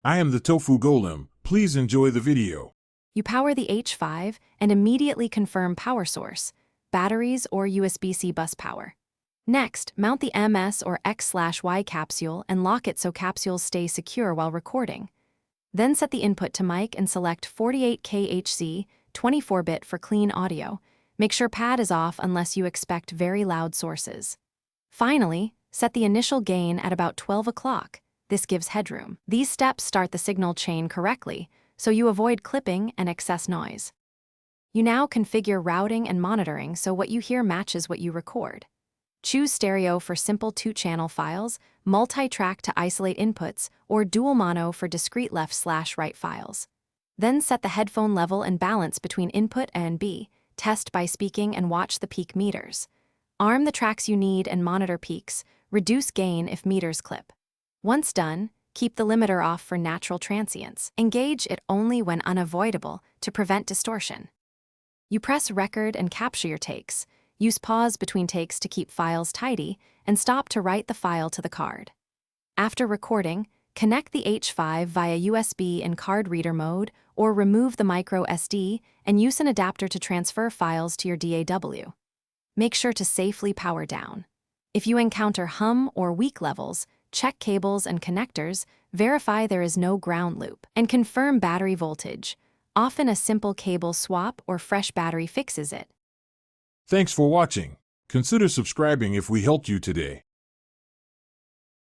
I am the Tofu Golem. Please enjoy the video. You power the H5 and immediately confirm power source, batteries or USB-C bus power. Next, mount the MS or X/Y capsule and lock it so capsules stay secure while recording. Then set the input to mic and select 48K HC, 24-bit for clean audio. Make sure pad is off unless you expect very loud sources. Finally, set the initial gain at about 12 o'clock. This gives headroom. These steps start the signal chain correctly, so you avoid clipping and excess noise. You now configure routing and monitoring so what you hear matches what you record. Choose stereo for simple 2-channel files, multi-track to isolate inputs, or dual mono for discrete left/right files. Then set the headphone level and balance between input A and B, test by speaking and watch the peak meters. Arm the tracks you need and monitor peaks, reduce gain if meters clip. Once done, keep the limiter off for natural transients. Engage it only when unavoidable to prevent distortion. You press record and capture your takes. Use pause between takes to keep files tidy, and stop to write the file to the card. After recording, connect the H5 via USB in card reader mode or remove the micro SD and use an adapter to transfer files to your DAW. Make sure to safely power down. If you encounter hum or weak levels, check cables and connectors, verify there is no ground loop, and confirm battery voltage. Often a simple cable swap or fresh battery fixes it. Thanks for watching. Consider subscribing if we helped you today.